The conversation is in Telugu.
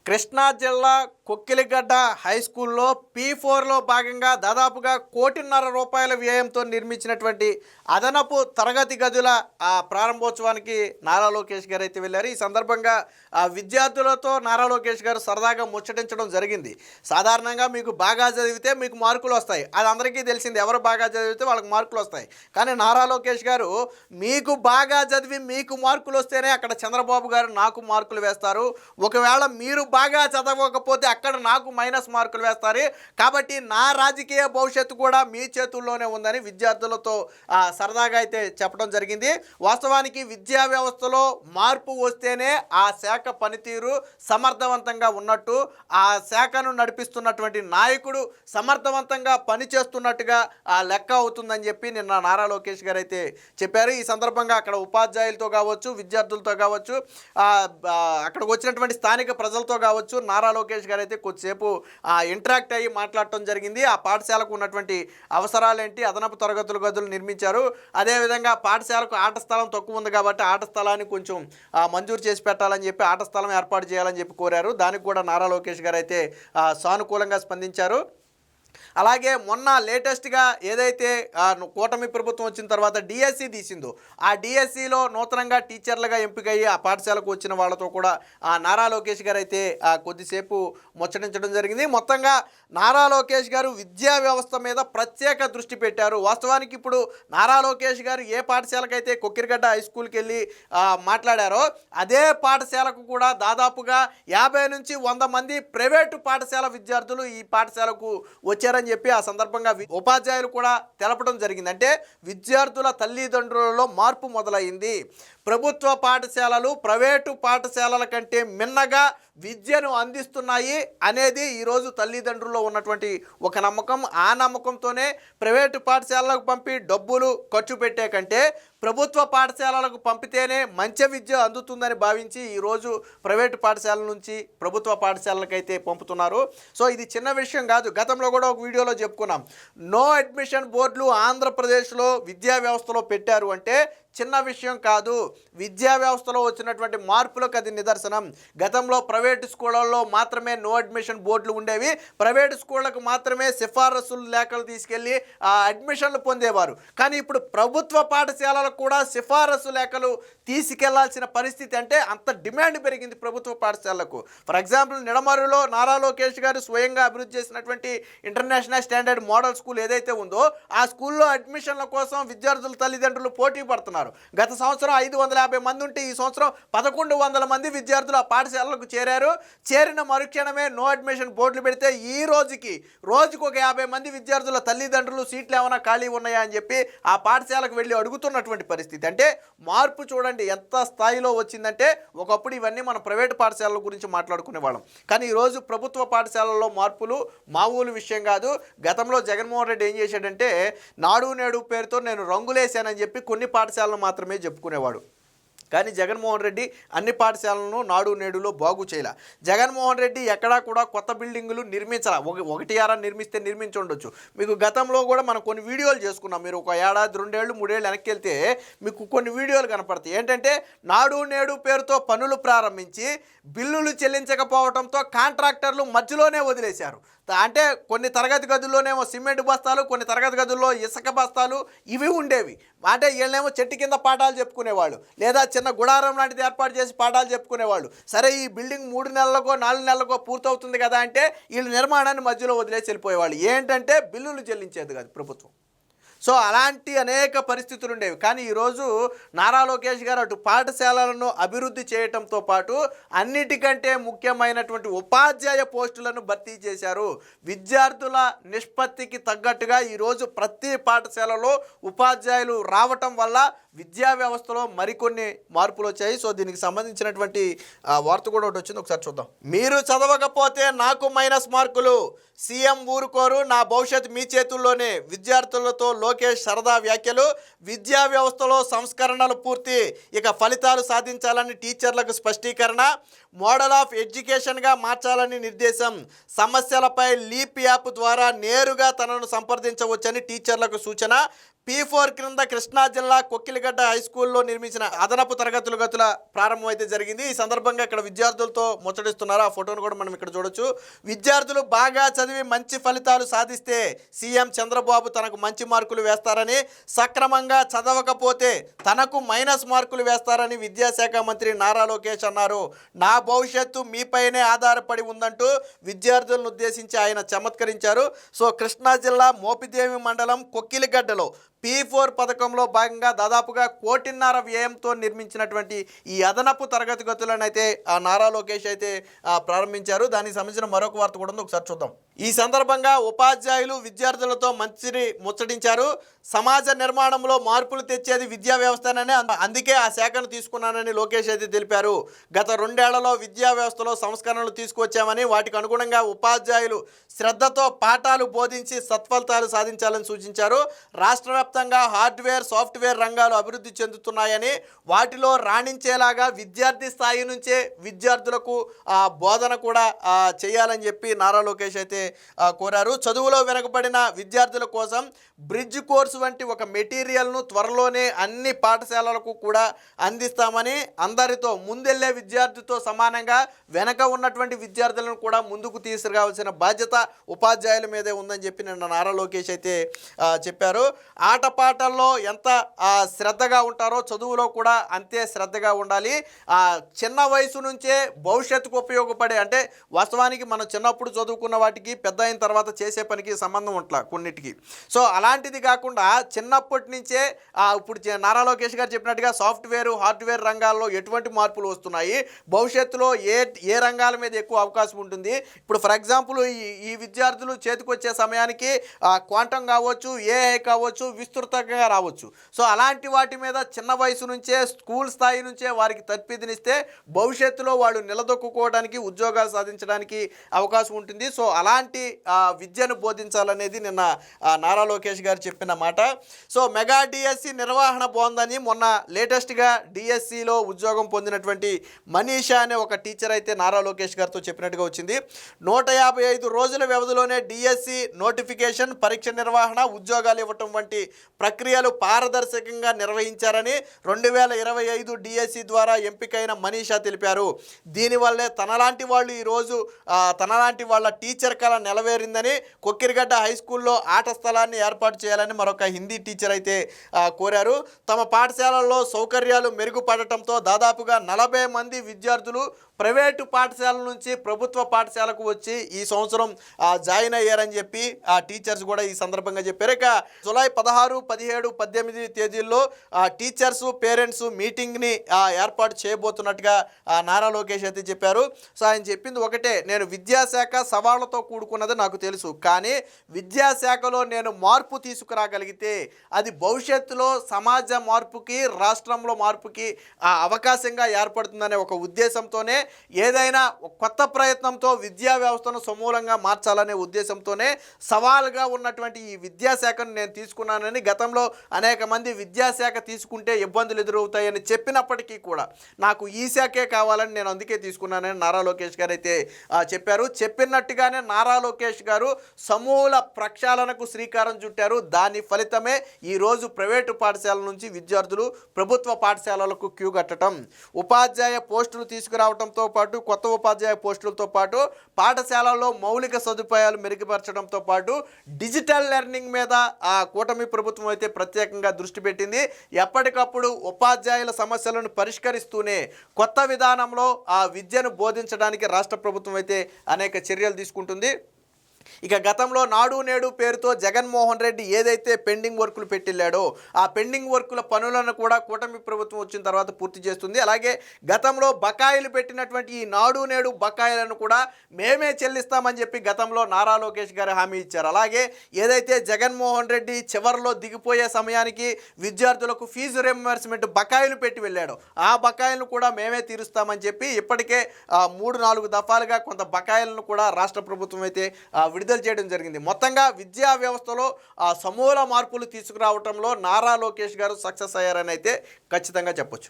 కృష్ణా జిల్లా కొక్కిలిగడ్డ హై స్కూల్లో P4లో భాగంగా దాదాపుగా ₹1.5 కోటి వ్యయంతో నిర్మించినటువంటి అదనపు తరగతి గదుల ప్రారంభోత్సవానికి నారా లోకేష్ గారు అయితే వెళ్ళారు. ఈ సందర్భంగా విద్యార్థులతో నారా లోకేష్ గారు సరదాగా ముచ్చటించడం జరిగింది. సాధారణంగా మీకు బాగా చదివితే మీకు మార్కులు వస్తాయి, అది అందరికీ తెలిసింది. ఎవరు బాగా చదివితే వాళ్ళకి మార్కులు వస్తాయి. కానీ నారా లోకేష్ గారు మీకు బాగా చదివి మీకు మార్కులు వస్తేనే అక్కడ చంద్రబాబు గారు నాకు మార్కులు వేస్తారు, ఒకవేళ మీరు బాగా చదవకపోతే అక్కడ నాకు మైనస్ మార్కులు వేస్తారు, కాబట్టి నా రాజకీయ భవిష్యత్తు కూడా మీ చేతుల్లోనే ఉందని విద్యార్థులతో సరదాగా అయితే చెప్పడం జరిగింది. వాస్తవానికి విద్యా వ్యవస్థలో మార్పు వస్తేనే ఆ శాఖ పనితీరు సమర్థవంతంగా ఉన్నట్టు, ఆ శాఖను నడిపిస్తున్నటువంటి నాయకుడు సమర్థవంతంగా పనిచేస్తున్నట్టుగా లెక్క అవుతుందని చెప్పి నిన్న నారా లోకేష్ గారు అయితే చెప్పారు. ఈ సందర్భంగా అక్కడ ఉపాధ్యాయులతో కావచ్చు, విద్యార్థులతో కావచ్చు, అక్కడికి వచ్చినటువంటి స్థానిక ప్రజలతో కావచ్చు, నారా లోకేష్ గారు అయితే కొద్దిసేపు ఇంటరాక్ట్ అయ్యి మాట్లాడటం జరిగింది. ఆ పాఠశాలకు ఉన్నటువంటి అవసరాలేంటి, అదనపు తరగతుల గదులు నిర్మించారు, అదేవిధంగా పాఠశాలకు ఆట స్థలం తక్కువ ఉంది కాబట్టి ఆట స్థలాన్ని కొంచెం మంజూరు చేసి పెట్టాలని చెప్పి ఆట స్థలం ఏర్పాటు చేయాలని చెప్పి కోరారు. దానికి కూడా నారా లోకేష్ గారు అయితే సానుకూలంగా స్పందించారు. అలాగే మొన్న లేటెస్ట్గా ఏదైతే కూటమి ప్రభుత్వం వచ్చిన తర్వాత డిఎస్సి తీసిందో, ఆ డిఎస్సిలో నూతనంగా టీచర్లుగా ఎంపికయ్యి ఆ పాఠశాలకు వచ్చిన వాళ్ళతో కూడా నారా లోకేష్ గారు అయితే కొద్దిసేపు ముచ్చటించడం జరిగింది. మొత్తంగా నారా లోకేష్ గారు విద్యా వ్యవస్థ మీద ప్రత్యేక దృష్టి పెట్టారు. వాస్తవానికి ఇప్పుడు నారా లోకేష్ గారు ఏ పాఠశాలకైతే కొక్కిరిగడ్డ హై స్కూల్కి వెళ్ళి మాట్లాడారో అదే పాఠశాలకు కూడా దాదాపుగా 50 నుంచి 100 మంది ప్రైవేటు పాఠశాల విద్యార్థులు ఈ పాఠశాలకు వచ్చారని చెప్పి ఆ సందర్భంగా ఉపాధ్యాయులు కూడా తెలపడం జరిగింది. అంటే విద్యార్థుల తల్లిదండ్రులలో మార్పు మొదలైంది. ప్రభుత్వ పాఠశాలలు ప్రైవేటు పాఠశాలల కంటే మిన్నగా విద్యను అందిస్తున్నాయి అనేది ఈరోజు తల్లిదండ్రుల్లో ఉన్నటువంటి ఒక నమ్మకం. ఆ నమ్మకంతోనే ప్రైవేటు పాఠశాలలకు పంపి డబ్బులు ఖర్చు పెట్టే కంటే ప్రభుత్వ పాఠశాలలకు పంపితేనే మంచి విద్య అందుతుందని భావించి ఈరోజు ప్రైవేటు పాఠశాలల నుంచి ప్రభుత్వ పాఠశాలలకైతే పంపుతున్నారు. సో ఇది చిన్న విషయం కాదు. గతంలో కూడా ఒక వీడియోలో చెప్పుకున్నాం. నో అడ్మిషన్ బోర్డులు ఆంధ్రప్రదేశ్లో విద్యా వ్యవస్థలో పెట్టారు అంటే చిన్న విషయం కాదు. విద్యా వ్యవస్థలో వచ్చినటువంటి మార్పులకు అది నిదర్శనం. గతంలో ప్రైవేటు స్కూళ్ళల్లో మాత్రమే నో అడ్మిషన్ బోర్డులు ఉండేవి, ప్రైవేటు స్కూళ్ళకు మాత్రమే సిఫారసులు లేఖలు తీసుకెళ్ళి అడ్మిషన్లు పొందేవారు. కానీ ఇప్పుడు ప్రభుత్వ పాఠశాలలకు కూడా సిఫారసు లేఖలు తీసుకెళ్లాల్సిన పరిస్థితి, అంటే అంత డిమాండ్ పెరిగింది ప్రభుత్వ పాఠశాలలకు. ఫర్ ఎగ్జాంపుల్ నిడమరులో నారా లోకేష్ గారు స్వయంగా అభివృద్ధి చేసినటువంటి ఇంటర్నేషనల్ స్టాండర్డ్ మోడల్ స్కూల్ ఏదైతే ఉందో ఆ స్కూల్లో అడ్మిషన్ల కోసం విద్యార్థుల తల్లిదండ్రులు పోటీ పడుతున్నారు. గత సంవత్సరం 550 మంది ఉంటే ఈ సంవత్సరం 1100 మంది విద్యార్థులు ఆ పాఠశాలలకు చేరారు. చేరిన మరుక్షణమే నో అడ్మిషన్ బోర్డులు పెడితే ఈ రోజుకు ఒక 50 మంది విద్యార్థుల తల్లిదండ్రులు సీట్లు ఏమైనా ఖాళీ ఉన్నాయా అని చెప్పి ఆ పాఠశాలకు వెళ్ళి అడుగుతున్నటువంటి పరిస్థితి. అంటే మార్పు చూడండి ఎంత స్థాయిలో వచ్చిందంటే, ఒకప్పుడు ఇవన్నీ మన ప్రైవేటు పాఠశాలల గురించి మాట్లాడుకునే వాళ్ళం, కానీ ఈరోజు ప్రభుత్వ పాఠశాలల్లో మార్పులు మామూలు విషయం కాదు. గతంలో జగన్మోహన్ రెడ్డి ఏం చేశాడంటే నాడు నేడు పేరుతో నేను రంగులేశానని చెప్పి కొన్ని పాఠశాలలు మాత్రమే చెప్పుకునేవాడు. కానీ జగన్మోహన్ రెడ్డి అన్ని పాఠశాలలను నాడు నేడులో బాగు చేయాల. జగన్మోహన్ రెడ్డి ఎక్కడా కూడా కొత్త బిల్డింగులు నిర్మించాల. ఒకటి నిర్మిస్తే నిర్మించి ఉండొచ్చు. మీకు గతంలో కూడా మనం కొన్ని వీడియోలు చేసుకున్నాం. మీరు ఒక ఏడాది 2 ఏళ్ళు 3 ఏళ్ళు వెనక్కి వెళ్తే మీకు కొన్ని వీడియోలు కనపడతాయి. ఏంటంటే నాడు నేడు పేరుతో పనులు ప్రారంభించి బిల్లులు చెల్లించకపోవడంతో కాంట్రాక్టర్లు మధ్యలోనే వదిలేశారు. అంటే కొన్ని తరగతి గదుల్లోనేమో సిమెంట్ బస్తాలు, కొన్ని తరగతి గదుల్లో ఇసుక బస్తాలు ఇవి ఉండేవి. అంటే వీళ్ళేమో చెట్టు కింద పాఠాలు చెప్పుకునేవాళ్ళు, లేదా చిన్న గుడారం లాంటిది ఏర్పాటు చేసి పాఠాలు చెప్పుకునేవాళ్ళు. సరే ఈ బిల్డింగ్ 3 నెలలకో 4 నెలలకో పూర్తవుతుంది కదా అంటే వీళ్ళు నిర్మాణాన్ని మధ్యలో వదిలేసి వెళ్ళిపోయేవాళ్ళు. ఏంటంటే బిల్లులు చెల్లించేది కాదు ప్రభుత్వం. సో అలాంటి అనేక పరిస్థితులు ఉండేవి. కానీ ఈరోజు నారా లోకేష్ గారు అటు పాఠశాలలను అభివృద్ధి చేయటంతో పాటు అన్నిటికంటే ముఖ్యమైనటువంటి ఉపాధ్యాయ పోస్టులను భర్తీ చేశారు. విద్యార్థుల నిష్పత్తికి తగ్గట్టుగా ఈరోజు ప్రతి పాఠశాలలో ఉపాధ్యాయులు రావటం వల్ల విద్యా వ్యవస్థలో మరికొన్ని మార్పులు వచ్చాయి. సో దీనికి సంబంధించినటువంటి వార్త కూడా ఒకటి వచ్చింది, ఒకసారి చూద్దాం. మీరు చదవకపోతే నాకు మైనస్ మార్కులు, సీఎం ఊరుకోరు, నా భవిష్యత్తు మీ చేతుల్లోనే, విద్యార్థులతో లోకేష్ సరదా వ్యాఖ్యలు. విద్యా వ్యవస్థలో సంస్కరణలు పూర్తి, ఇక ఫలితాలు సాధించాలని టీచర్లకు స్పష్టీకరణ. మోడల్ ఆఫ్ ఎడ్యుకేషన్గా మార్చాలని నిర్దేశం. సమస్యలపై లీప్ యాప్ ద్వారా నేరుగా తనను సంప్రదించవచ్చని టీచర్లకు సూచన. P4 క్రింద కృష్ణా జిల్లా కొక్కిలిగడ్డ హై స్కూల్లో నిర్మించిన అదనపు తరగతుల గతుల ప్రారంభం అయితే జరిగింది. ఈ సందర్భంగా ఇక్కడ విద్యార్థులతో ముచ్చటిస్తున్నారు. ఆ ఫోటోను కూడా మనం ఇక్కడ చూడొచ్చు. విద్యార్థులు బాగా చదివి మంచి ఫలితాలు సాధిస్తే సీఎం చంద్రబాబు తనకు మంచి మార్కులు వేస్తారని, సక్రమంగా చదవకపోతే తనకు మైనస్ మార్కులు వేస్తారని విద్యాశాఖ మంత్రి నారా లోకేష్ అన్నారు. నా భవిష్యత్తు మీపైనే ఆధారపడి ఉందంటూ విద్యార్థులను ఉద్దేశించి ఆయన చమత్కరించారు. సో కృష్ణా జిల్లా మోపిదేవి మండలం కొక్కిలిగడ్డలో P4 పథకంలో భాగంగా దాదాపుగా 1.5 కోటి వ్యయంతో నిర్మించినటువంటి ఈ అదనపు తరగతి గతులను అయితే నారా లోకేష్ అయితే ప్రారంభించారు. దానికి సంబంధించిన మరొక వార్త కూడా ఉంది, ఒకసారి చూద్దాం. ఈ సందర్భంగా ఉపాధ్యాయులు విద్యార్థులతో మంచి ముచ్చటించారు. సమాజ నిర్మాణంలో మార్పులు తెచ్చేది విద్యా వ్యవస్థనని, అందుకే ఆ శాఖను తీసుకున్నానని లోకేష్ అయితే తెలిపారు. గత 2 ఏళ్లలో విద్యా వ్యవస్థలో సంస్కరణలు తీసుకొచ్చామని, వాటికి అనుగుణంగా ఉపాధ్యాయులు శ్రద్ధతో పాఠాలు బోధించి సత్ఫలితాలు సాధించాలని సూచించారు. రాష్ట్ర వ్యాప్తంగా హార్డ్వేర్, సాఫ్ట్వేర్ రంగాలు అభివృద్ధి చెందుతున్నాయని, వాటిలో రాణించేలాగా విద్యార్థి స్థాయి నుంచే విద్యార్థులకు బోధన కూడా చేయాలని చెప్పి నారా లోకేష్ అయితే కోరారు. చదువులో వెనుకబడిన విద్యార్థుల కోసం బ్రిడ్జ్ కోర్సు వంటి ఒక మెటీరియల్ను త్వరలోనే అన్ని పాఠశాలలకు కూడా అందిస్తామని, అందరితో ముందెళ్ళే విద్యార్థితో సమానంగా వెనక ఉన్నటువంటి విద్యార్థులను కూడా ముందుకు తీసుకురావాల్సిన బాధ్యత ఉపాధ్యాయుల మీదే ఉందని చెప్పి నిన్న నారా లోకేష్ అయితే చెప్పారు. ఆటపాటల్లో ఎంత శ్రద్ధగా ఉంటారో చదువులో కూడా అంతే శ్రద్ధగా ఉండాలి. చిన్న వయసు నుంచే భవిష్యత్తుకు ఉపయోగపడే, అంటే వాస్తవానికి మనం చిన్నప్పుడు చదువుకున్న వాటికి పెద్ద అయిన తర్వాత చేసే పనికి సంబంధం ఉంట్లా కొన్నిటికి. సో అలాంటిది కాకుండా చిన్నప్పటి నుంచే ఇప్పుడు నారా లోకేష్ గారు చెప్పినట్టుగా సాఫ్ట్వేర్, హార్డ్వేర్ రంగాల్లో ఎటువంటి మార్పులు వస్తున్నాయి, భవిష్యత్తులో ఏ రంగాల మీద ఎక్కువ అవకాశం ఉంటుంది. ఇప్పుడు ఫర్ ఎగ్జాంపుల్ ఈ విద్యార్థులు చేతికొచ్చే సమయానికి క్వాంటం కావచ్చు, ఏఐ కావచ్చు, విస్తృతంగా రావచ్చు. సో అలాంటి వాటి మీద చిన్న వయసు నుంచే స్కూల్ స్థాయి నుంచే వారికి తర్ఫీదునిస్తే భవిష్యత్తులో వాళ్ళు నిలదొక్కుకోవడానికి, ఉద్యోగాలు సాధించడానికి అవకాశం ఉంటుంది. సో అలాంటి విద్యను బోధించాలనేది నిన్న నారా లోకేష్ గారు చెప్పిన మాట. సో మెగా డిఎస్సి నిర్వహణ బాగుందని మొన్న లేటెస్ట్గా డిఎస్సిలో ఉద్యోగం పొందినటువంటి మనీషా అనే ఒక టీచర్ అయితే నారా లోకేష్ గారితో చెప్పినట్టుగా వచ్చింది. 155 రోజుల వ్యవధిలోనే డిఎస్సి నోటిఫికేషన్, పరీక్ష నిర్వహణ, ఉద్యోగాలు ఇవ్వటం వంటి ప్రక్రియలు పారదర్శకంగా నిర్వహించారని 2025 డిఎస్సి ద్వారా ఎంపికైన మనీషా తెలిపారు. దీనివల్లే తనలాంటి వాళ్ళు ఈరోజు తనలాంటి వాళ్ళ టీచర్ కళ నెలవేరిందని, కొక్కిరిగడ్డ హై స్కూల్లో ఆట స్థలాన్ని ఏర్పాటు చేయాలని మరొక హిందీ టీచర్ అయితే కోరారు. తమ పాఠశాలల్లో సౌకర్యాలు మెరుగుపడటంతో దాదాపుగా 40 మంది విద్యార్థులు ప్రైవేటు పాఠశాల నుంచి ప్రభుత్వ పాఠశాలకు వచ్చి ఈ సంవత్సరం జాయిన్ అయ్యారని చెప్పి టీచర్స్ కూడా ఈ సందర్భంగా చెప్పారు. ఇక జూలై 16, 17, 18 తేదీల్లో టీచర్స్, పేరెంట్స్ మీటింగ్ని ఏర్పాటు చేయబోతున్నట్టుగా నారా లోకేష్ అయితే చెప్పారు. సో ఆయన చెప్పింది ఒకటే, నేను విద్యాశాఖ సవాళ్లతో కూడుకున్నది నాకు తెలుసు, కానీ విద్యాశాఖలో నేను మార్పు తీసుకురాగలిగితే అది భవిష్యత్తులో సమాజ మార్పుకి, రాష్ట్రంలో మార్పుకి అవకాశంగా ఏర్పడుతుందనే ఒక ఉద్దేశంతోనే, ఏదైనా కొత్త ప్రయత్నంతో విద్యా వ్యవస్థను సమూలంగా మార్చాలనే ఉద్దేశంతోనే సవాల్గా ఉన్నటువంటి ఈ విద్యాశాఖను నేను తీసుకున్నానని, గతంలో అనేక మంది విద్యాశాఖ తీసుకుంటే ఇబ్బందులు ఎదురవుతాయని చెప్పినప్పటికీ కూడా నాకు ఈ శాఖే కావాలని నేను అందుకే తీసుకున్నానని నారా లోకేష్ గారు అయితే చెప్పారు. చెప్పినట్టుగానే నారా లోకేష్ గారు సమూల ప్రక్షాళనకు శ్రీకారం చుట్టారు. దాని ఫలితమే ఈరోజు ప్రైవేటు పాఠశాలల నుంచి విద్యార్థులు ప్రభుత్వ పాఠశాలలకు క్యూ కట్టడం, ఉపాధ్యాయ పోస్టులు తీసుకురావడంతో పాటు, కొత్త ఉపాధ్యాయ పోస్టులతో పాటు పాఠశాలల్లో మౌలిక సదుపాయాలు మెరుగుపరచడంతో పాటు డిజిటల్ లెర్నింగ్ మీద కూటమి ప్రభుత్వం అయితే ప్రత్యేకంగా దృష్టి పెట్టింది. ఎప్పటికప్పుడు ఉపాధ్యాయుల సమస్యలను పరిష్కరిస్తూనే కొత్త విధానంలో విద్యను బోధించడానికి రాష్ట్ర ప్రభుత్వం అయితే అనేక చర్యలు తీసుకుంటుంది. ఇక గతంలో నాడు నేడు పేరుతో జగన్మోహన్ రెడ్డి ఏదైతే పెండింగ్ వర్కులు పెట్టిల్లాడో ఆ పెండింగ్ వర్కుల పనులను కూడా కూటమి ప్రభుత్వం వచ్చిన తర్వాత పూర్తి చేస్తుంది. అలాగే గతంలో బకాయిలు పెట్టినటువంటి ఈ నాడు నేడు బకాయిలను కూడా మేమే చెల్లిస్తామని చెప్పి గతంలో నారా లోకేష్ గారు హామీ ఇచ్చారు. అలాగే ఏదైతే జగన్మోహన్ రెడ్డి చివరిలో దిగిపోయే సమయానికి విద్యార్థులకు ఫీజు రియంబర్స్మెంట్ బకాయిలు పెట్టి వెళ్ళాడు, ఆ బకాయిలను కూడా మేమే తీరుస్తామని చెప్పి ఇప్పటికే 3-4 దఫాలుగా కొంత బకాయిలను కూడా రాష్ట్ర ప్రభుత్వం అయితే విడుదల చేయడం జరిగింది. మొత్తంగా విద్యా వ్యవస్థలో సమూల మార్పులు తీసుకురావడంలో నారా లోకేష్ గారు సక్సెస్ అయ్యారని అయితే ఖచ్చితంగా చెప్పొచ్చు.